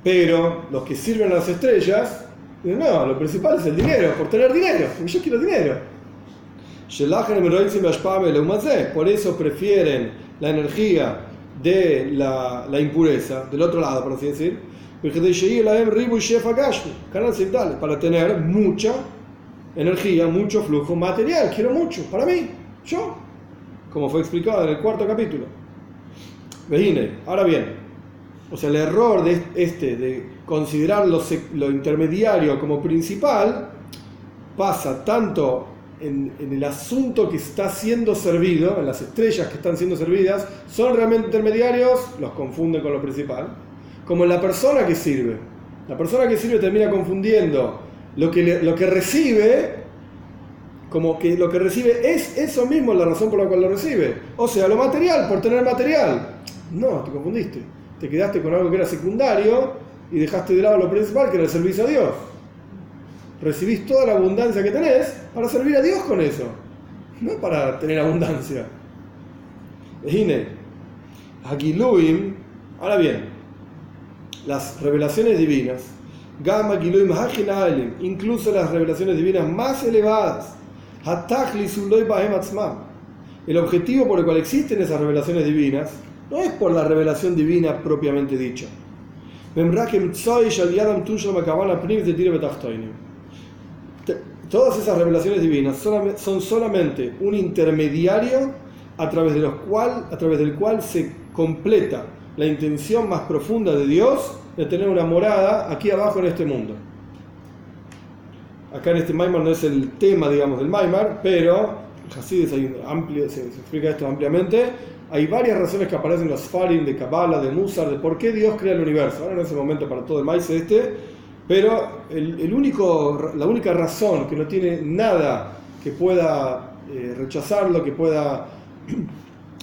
Pero los que sirven a las estrellas, no, lo principal es el dinero, por tener dinero, yo quiero dinero. Por eso prefieren la energía de la impureza, del otro lado, por así decir, para tener mucha energía, mucho flujo material. Quiero mucho, para mí, yo, como fue explicado en el 4º capítulo. Ahora bien, o sea, el error de considerar lo intermediario como principal pasa tanto en el asunto que está siendo servido, en las estrellas que están siendo servidas, son realmente intermediarios, los confunden con lo principal, como en la persona que sirve. La persona que sirve termina confundiendo lo que recibe, como que lo que recibe es eso mismo la razón por la cual lo recibe. O sea, lo material, por tener material. No, te confundiste. Te quedaste con algo que era secundario y dejaste de lado lo principal, que era el servicio a Dios. Recibís toda la abundancia que tenés para servir a Dios con eso, no para tener abundancia. Ahora bien, las revelaciones divinas, incluso las revelaciones divinas más elevadas, el objetivo por el cual existen esas revelaciones divinas no es por la revelación divina propiamente dicha. Todas esas revelaciones divinas son solamente un intermediario a través del cual se completa la intención más profunda de Dios de tener una morada aquí abajo en este mundo. Acá en este Maimar no es el tema, digamos, del Maimar, pero en Hasidus se explica esto ampliamente. Hay varias razones que aparecen en los Farim de Kabbalah, de Musar, de por qué Dios crea el universo. Ahora no es el momento para todo el maíz pero la única razón que no tiene nada que pueda rechazarlo, que pueda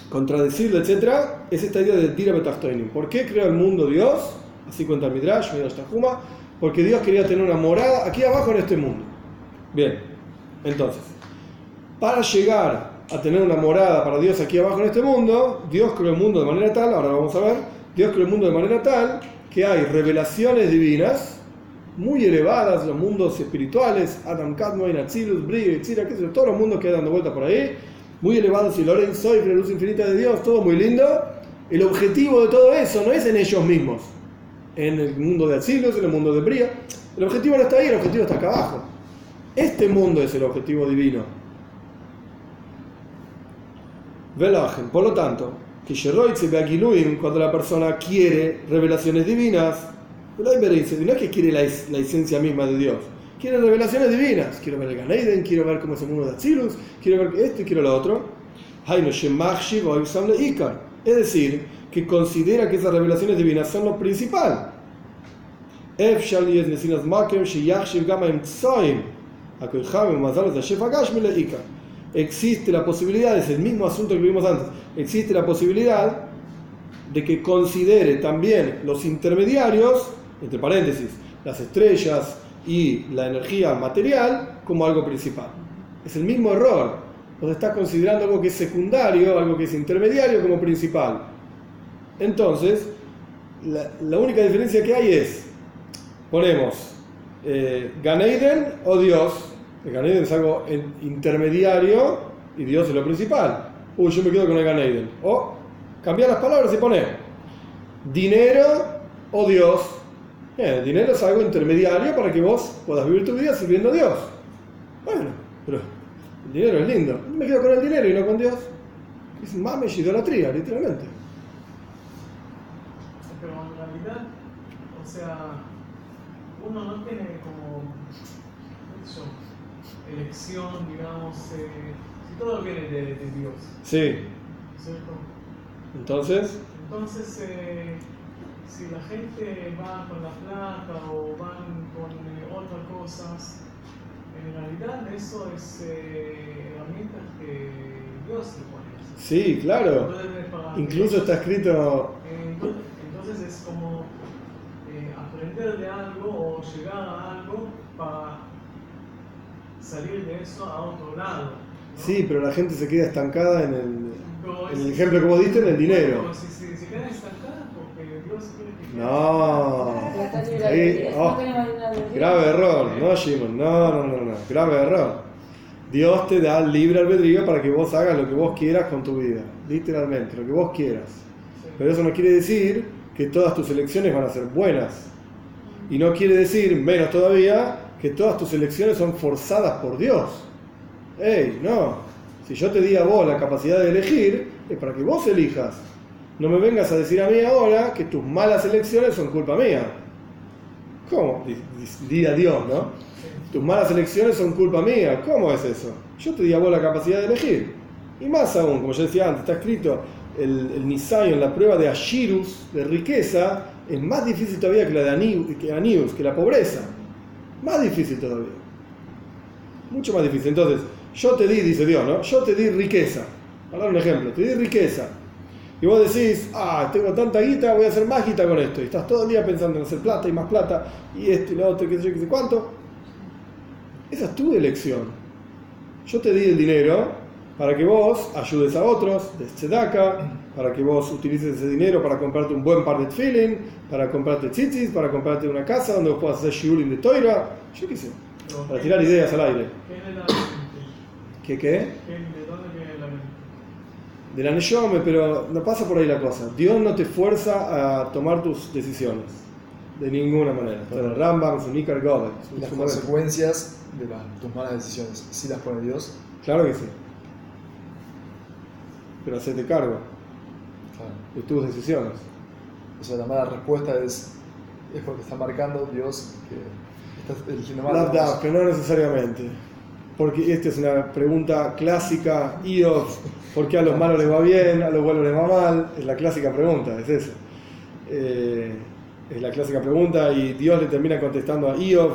contradecirlo, etc., es esta idea de Dira Betachtoinim. ¿Por qué creó el mundo Dios? Así cuenta el Midrash, Midrash Tanhuma, porque Dios quería tener una morada aquí abajo en este mundo. Bien, entonces, para llegar a tener una morada para Dios aquí abajo en este mundo, Dios creó el mundo de manera tal, ahora lo vamos a ver, Dios creó el mundo de manera tal que hay revelaciones divinas muy elevadas, los mundos espirituales, Adam, Kadmon, Atzilus, Bri, Etzira, todos los mundos que dan de vuelta por ahí, muy elevados y Loren Soy, la luz infinita de Dios, todo muy lindo. El objetivo de todo eso no es en ellos mismos, en el mundo de Atzilus, en el mundo de Bria. El objetivo no está ahí, el objetivo está acá abajo. Este mundo es el objetivo divino. Velajen, por lo tanto, que Sheroitze Beagiluim, cuando la persona quiere revelaciones divinas, no es que quiere la esencia misma de Dios, quiere revelaciones divinas. Quiero ver el Gan Eden, quiero ver cómo es el mundo de Atzilus, quiero ver esto y quiero lo otro. Es decir, que considera que esas revelaciones divinas son lo principal. Existe la posibilidad, es el mismo asunto que vimos antes, existe la posibilidad de que considere también los intermediarios, entre paréntesis, las estrellas y la energía material, como algo principal. Es el mismo error. Vos estás considerando algo que es secundario, algo que es intermediario como principal. Entonces, la única diferencia que hay es, ponemos Gan Eden o Dios. El Gan Eden es algo intermediario y Dios es lo principal. Yo me quedo con el Gan Eden. O cambiar las palabras y poner dinero o Dios. El dinero es algo intermediario para que vos puedas vivir tu vida sirviendo a Dios. Bueno, pero el dinero es lindo. Me quedo con el dinero y no con Dios. Es mamesh, idolatría, literalmente. Pero en realidad, o sea, uno no tiene como eso, elección, digamos, si todo viene de Dios. Sí. ¿Cierto? Entonces, si la gente va con la plata o van con otras cosas, en realidad eso es herramientas que Dios le pone. sí, claro. Incluso está escrito. Entonces es como aprender de algo o llegar a algo para salir de eso a otro lado, ¿no? Sí, pero la gente se queda estancada en el ejemplo que vos diste, en el dinero. Pero si se quedan estancadas porque Dios quiere que... No. Ahí, grave error, no, Shimon, no, grave error. Dios te da libre albedrío para que vos hagas lo que vos quieras con tu vida, literalmente, lo que vos quieras. Pero eso no quiere decir que todas tus elecciones van a ser buenas. Y no quiere decir, menos todavía, que todas tus elecciones son forzadas por Dios. No. Si yo te di a vos la capacidad de elegir, es para que vos elijas. No me vengas a decir a mí ahora que tus malas elecciones son culpa mía. ¿Cómo? Di a Dios, ¿no? Tus malas elecciones son culpa mía. ¿Cómo es eso? Yo te di a vos la capacidad de elegir. Y más aún, como yo decía antes, está escrito el Nisayon, la prueba de Ashirus, de riqueza, es más difícil todavía que la de Anius, que la pobreza. Más difícil todavía. Mucho más difícil. Entonces, yo te di, dice Dios, ¿no? Yo te di riqueza. Para dar un ejemplo, te di riqueza. Y vos decís, tengo tanta guita, voy a hacer más guita con esto. Y estás todo el día pensando en hacer plata y más plata, y esto y lo otro, qué sé yo, qué sé cuánto. Esa es tu elección. Yo te di el dinero para que vos ayudes a otros, de tzedaka, para que vos utilices ese dinero para comprarte un buen par de tefilin, para comprarte tzitzis, para comprarte una casa donde vos puedas hacer shiurim de toira, yo qué sé, para tirar ideas al aire. ¿Qué le da la mente? ¿Qué? ¿De dónde viene la mente? De la neshome, pero no pasa por ahí la cosa. Dios no te fuerza a tomar tus decisiones, de ninguna manera. El Rambam es un Ikar Godet. ¿Y las consecuencias de tus malas decisiones, sí las pone Dios? Claro que sí. Pero hacete cargo Claro. de tus decisiones. O sea, la mala respuesta es porque está marcando Dios que estás eligiendo mal. Pero no necesariamente. Porque esta es una pregunta clásica, ¿por qué a los malos les va bien, a los buenos les va mal? Es la clásica pregunta, es esa. Es la clásica pregunta y Dios le termina contestando a Iov.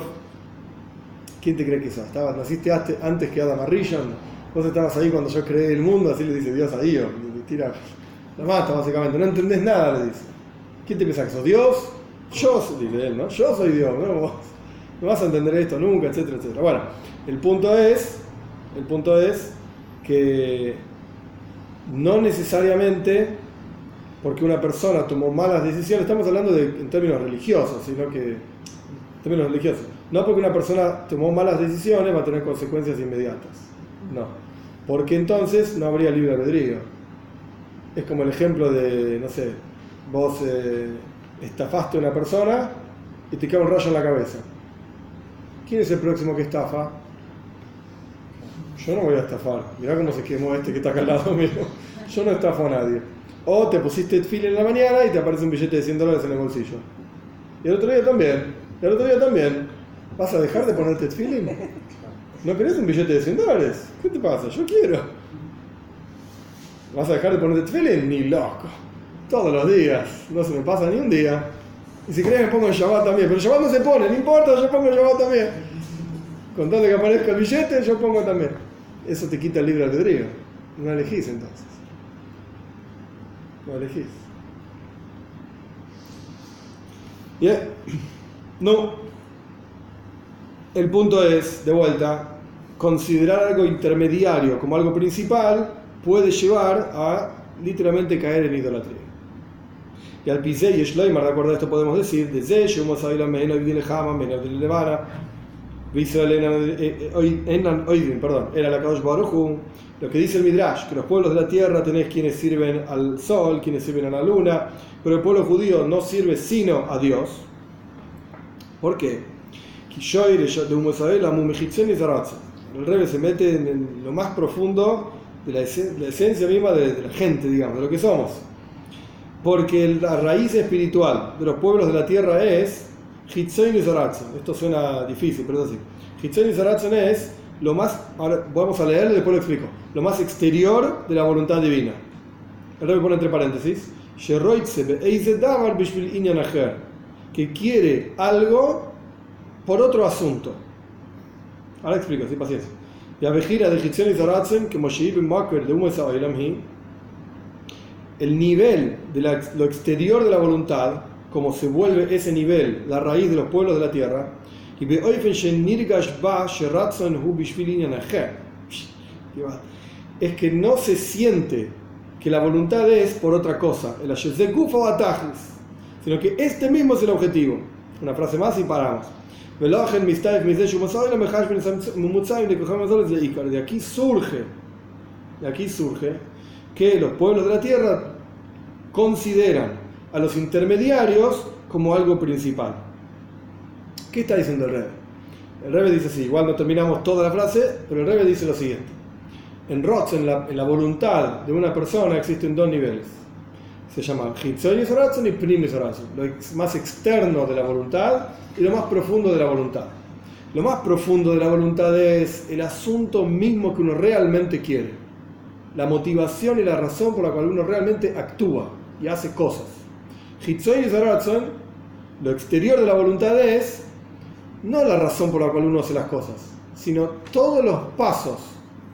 ¿Quién te cree que sos? ¿Naciste antes que Adam Arishon? Vos estabas ahí cuando yo creé el mundo, así le dice Dios a Iov. Le tira la mata básicamente, no entendés nada, le dice. ¿Quién te piensa que sos? ¿Dios? Yo soy, dice él, ¿no? Yo soy Dios, ¿no? Vos no vas a entender esto nunca, etcétera, etcétera. Bueno, el punto es que no necesariamente porque una persona tomó malas decisiones, estamos hablando en términos religiosos, sino que en términos religiosos, no porque una persona tomó malas decisiones va a tener consecuencias inmediatas, no, porque entonces no habría libre albedrío. Es como el ejemplo de, no sé, vos estafaste a una persona y te cae un rayo en la cabeza. ¿Quién es el próximo que estafa? Yo no voy a estafar. Mirá cómo se quemó este que está acá al lado mío. Yo no estafo a nadie. O te pusiste tefilín en la mañana y te aparece un billete de $100 en el bolsillo. Y el otro día también. Y el otro día también. ¿Vas a dejar de ponerte tefilín? ¿No querés un billete de $100? ¿Qué te pasa? Yo quiero. ¿Vas a dejar de ponerte tefilín? Ni loco. Todos los días. No se me pasa ni un día. Y si querés me pongo en Shabbat también. Pero Shabbat no se pone. No importa, yo pongo en Shabbat también. Con tal de que aparezca el billete, yo pongo también. Eso te quita el libre albedrío. No elegís entonces. No elegís. Bien. No. El punto es, de vuelta, considerar algo intermediario como algo principal puede llevar a literalmente caer en idolatría. Y al Pizé y Shloimar, de acuerdo a esto podemos decir, desde Shumos Aila Meino y Dilejama, Meino de Levara, perdón, era la Kadosh Baruj Hu, lo que dice el Midrash, que los pueblos de la tierra tenés quienes sirven al sol, quienes sirven a la luna, pero el pueblo judío no sirve sino a Dios. ¿Por qué? El Rebbe se mete en lo más profundo de la esencia misma de la gente, digamos, de lo que somos. Porque la raíz espiritual de los pueblos de la tierra es Hitzoin y Zaratzon. Esto suena difícil, pero es así. Hitzoin y Zaratzon es lo más, ahora vamos a leerlo y después lo explico, lo más exterior de la voluntad divina. El Rebbe pone entre paréntesis, que quiere algo por otro asunto. Ahora explico, sin paciencia. El nivel de lo exterior de la voluntad, como se vuelve ese nivel la raíz de los pueblos de la tierra, es que no se siente que la voluntad es por otra cosa, sino que este mismo es el objetivo. Una frase más y paramos. De aquí surge que los pueblos de la tierra consideran a los intermediarios como algo principal. ¿Qué está diciendo el Rebbe? El Rebbe dice así, igual no terminamos toda la frase, pero el Rebbe dice lo siguiente. En la voluntad de una persona existen dos niveles. Se llaman Hitzoin y Zaratzon y Pnim y Zaratzon. Lo más externo de la voluntad y lo más profundo de la voluntad. Lo más profundo de la voluntad es el asunto mismo que uno realmente quiere. La motivación y la razón por la cual uno realmente actúa y hace cosas. Hitzoin y Zaratzon, lo exterior de la voluntad es no la razón por la cual uno hace las cosas, sino todos los pasos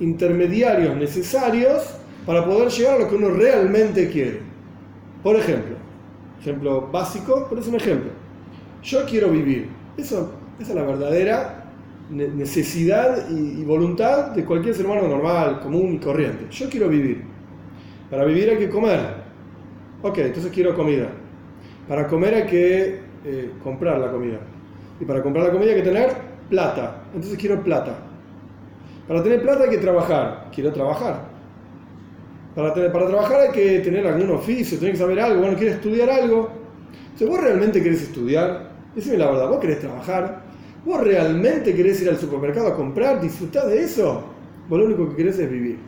intermediarios necesarios para poder llegar a lo que uno realmente quiere. Por ejemplo básico, pero es un ejemplo. Yo quiero vivir. Esa es la verdadera necesidad y voluntad de cualquier ser humano normal, común y corriente. Yo quiero vivir. Para vivir hay que comer. Ok, entonces quiero comida. Para comer hay que comprar la comida. Y para comprar la comida hay que tener plata. Entonces quiero plata. Para tener plata hay que trabajar. Quiero trabajar. Para trabajar hay que tener algún oficio, tener que saber algo. Bueno, ¿quieres estudiar algo? Si vos realmente querés estudiar, decime la verdad, ¿vos querés trabajar? ¿Vos realmente querés ir al supermercado a comprar, disfrutar de eso? Vos lo único que querés es vivir.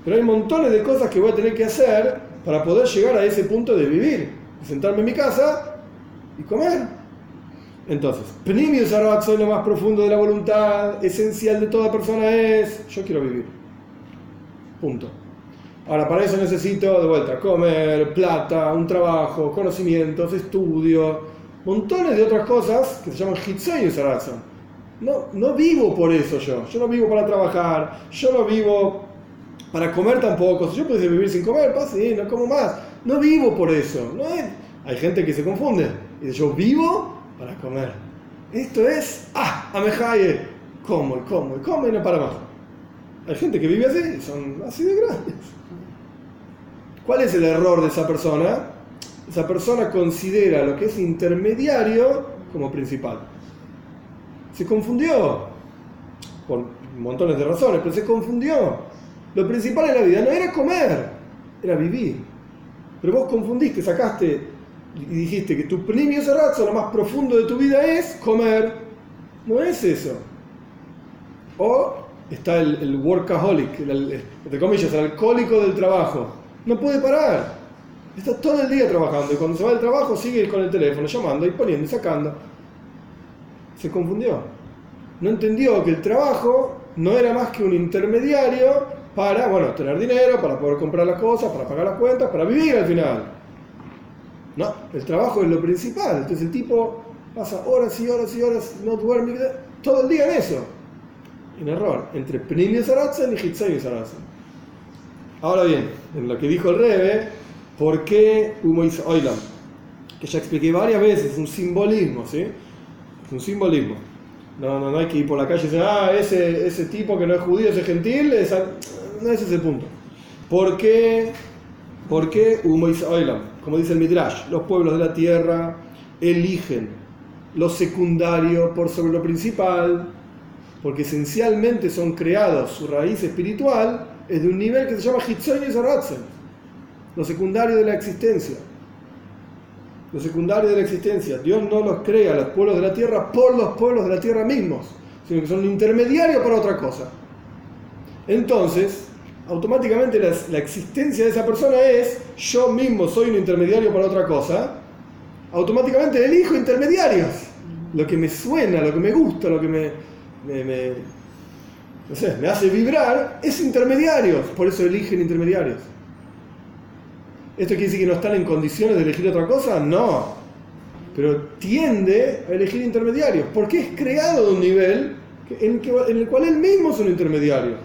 Pero hay montones de cosas que voy a tener que hacer para poder llegar a ese punto de vivir. De sentarme en mi casa y comer. Entonces, Pnim y Zaratzon, lo más profundo de la voluntad esencial de toda persona es: yo quiero vivir. Punto. Ahora, para eso necesito, de vuelta, comer, plata, un trabajo, conocimientos, estudio, montones de otras cosas que se llaman Hitzoin y Zaratzon. No vivo por eso yo no vivo para trabajar, yo no vivo para comer tampoco. Si yo pudiese vivir sin comer, pues sí, no como más. No vivo por eso. No es. Hay gente que se confunde y dice: yo vivo para comer. Esto es, amejaye, como y no para más. Hay gente que vive así, son así de grandes. ¿Cuál es el error de esa persona? Esa persona considera lo que es intermediario como principal. Se confundió, por montones de razones, pero se confundió. Lo principal en la vida no era comer, era vivir. Pero vos confundiste, sacaste y dijiste que tu pnimi yosaratza, lo más profundo de tu vida es comer. No es eso. O está el workaholic, entre comillas, el alcohólico del trabajo. No puede parar. Está todo el día trabajando y cuando se va del trabajo sigue con el teléfono llamando y poniendo y sacando. Se confundió. No entendió que el trabajo no era más que un intermediario para, bueno, tener dinero, para poder comprar las cosas, para pagar las cuentas, para vivir al final. No, el trabajo es lo principal. Entonces el tipo pasa horas y horas y horas, no duerme, todo el día en eso. En error, entre Pnim Yosaratzen y Hitzai Yosaratzen. Ahora bien, en lo que dijo el Rebbe, ¿por qué Umois Oilam? Que ya expliqué varias veces, es un simbolismo, ¿sí? Es un simbolismo. No hay que ir por la calle y decir, ese tipo que no es judío, ese gentil, no ese es el punto. ¿Por qué Umois Oilam? Como dice el Midrash, los pueblos de la tierra eligen lo secundario por sobre lo principal, porque esencialmente son creados, su raíz espiritual es de un nivel que se llama Hitzon Yosaratzen, lo secundario de la existencia. Lo secundario de la existencia. Dios no los crea, los pueblos de la tierra, por los pueblos de la tierra mismos, sino que son un intermediario para otra cosa. Entonces, automáticamente la existencia de esa persona es, yo mismo soy un intermediario para otra cosa, automáticamente elijo intermediarios. Lo que me suena, lo que me gusta, lo que me hace vibrar es intermediarios, por eso eligen intermediarios. ¿Esto quiere decir que no están en condiciones de elegir otra cosa? No, pero tiende a elegir intermediarios, porque es creado de un nivel en el cual él mismo es un intermediario.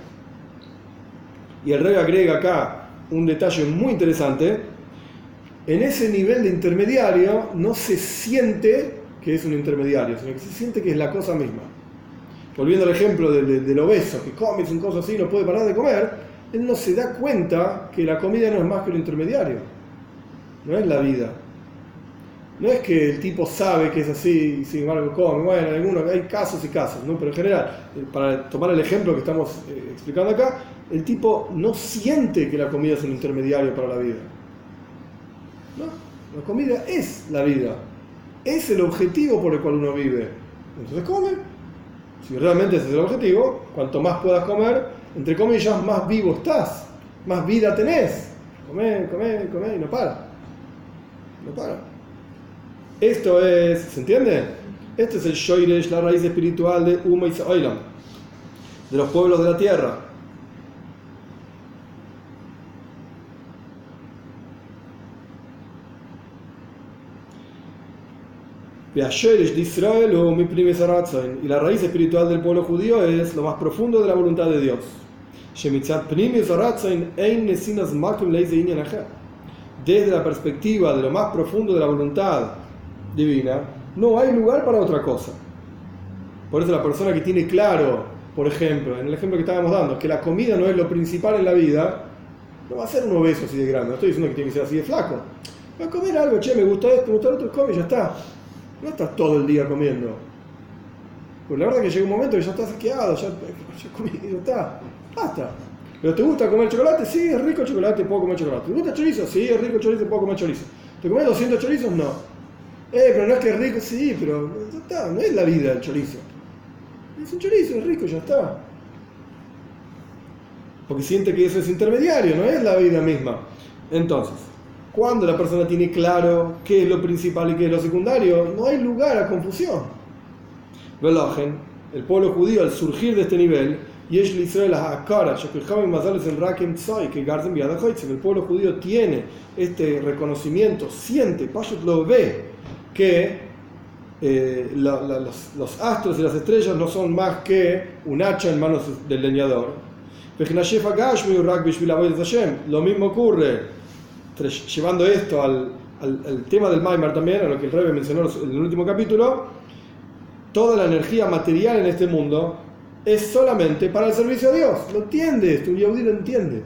Y el Rebbe agrega acá un detalle muy interesante: en ese nivel de intermediario no se siente que es un intermediario, sino que se siente que es la cosa misma. Volviendo al ejemplo del obeso, que come sin cosas así, no puede parar de comer, él no se da cuenta que la comida no es más que un intermediario, no es la vida. No es que el tipo sabe que es así y sin embargo come. Bueno, hay casos y casos, ¿no? Pero en general, para tomar el ejemplo que estamos explicando acá, el tipo no siente que la comida es un intermediario para la vida. No, la comida es la vida, es el objetivo por el cual uno vive. Entonces come. Si realmente ese es el objetivo, cuanto más puedas comer, entre comillas, más vivo estás, más vida tenés. Comé y no para. No para. Esto es, ¿se entiende? Este es el Shoiresh, la raíz espiritual de Umois Oilam, de los pueblos de la tierra. Y la raíz espiritual del pueblo judío es lo más profundo de la voluntad de Dios. Desde la perspectiva de lo más profundo de la voluntad divina, no hay lugar para otra cosa. Por eso la persona que tiene claro, por ejemplo, en el ejemplo que estábamos dando, que la comida no es lo principal en la vida, no va a ser un obeso así de grande. No estoy diciendo que tiene que ser así de flaco. Va a comer algo, me gusta esto, me gusta lo otro, come y ya está. No estás todo el día comiendo. Pues la verdad que llega un momento que ya estás saqueado, ya comí, ya está. Basta. ¿Pero te gusta comer chocolate? Sí, es rico el chocolate, puedo comer chocolate. ¿Te gusta el chorizo? Sí, es rico el chorizo, puedo comer chorizo. ¿Te comes 200 chorizos? No. Pero no es que es rico, sí, pero ya está, no es la vida el chorizo. Es un chorizo, es rico, ya está. Porque siente que eso es intermediario, no es la vida misma. Entonces, cuando la persona tiene claro qué es lo principal y qué es lo secundario, no hay lugar a confusión. Velogen, el pueblo judío al surgir de este nivel, el pueblo judío tiene este reconocimiento, siente, Pashut lo ve, que los astros y las estrellas no son más que un hacha en manos del leñador. Lo mismo ocurre, llevando esto al tema del Maimar también, a lo que el Rebbe mencionó en el último capítulo. Toda la energía material en este mundo es solamente para el servicio a Dios. Lo entiende esto, un yehudí lo entiende,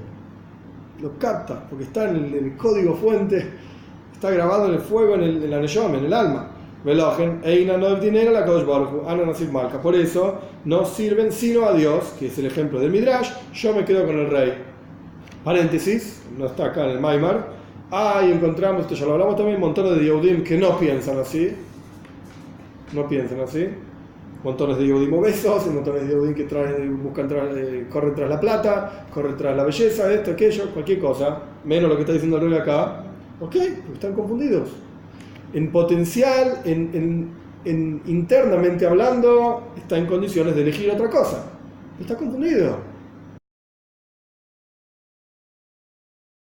lo capta, porque está en el código fuente, está grabado en el fuego, en la neshama, en el alma. Por eso no sirven sino a Dios, que es el ejemplo del Midrash. Yo me quedo con el rey. Paréntesis, no está acá en el Maimar. Y encontramos, esto ya lo hablamos también, montones de Yehudim que no piensan así. No piensan así. Montones de Yehudim obesos, montones de Yehudim que corren tras la plata, corren tras la belleza, esto, aquello, cualquier cosa, menos lo que está diciendo el rey acá. Ok, pues están confundidos. En potencial, internamente hablando, está en condiciones de elegir otra cosa. Está confundido.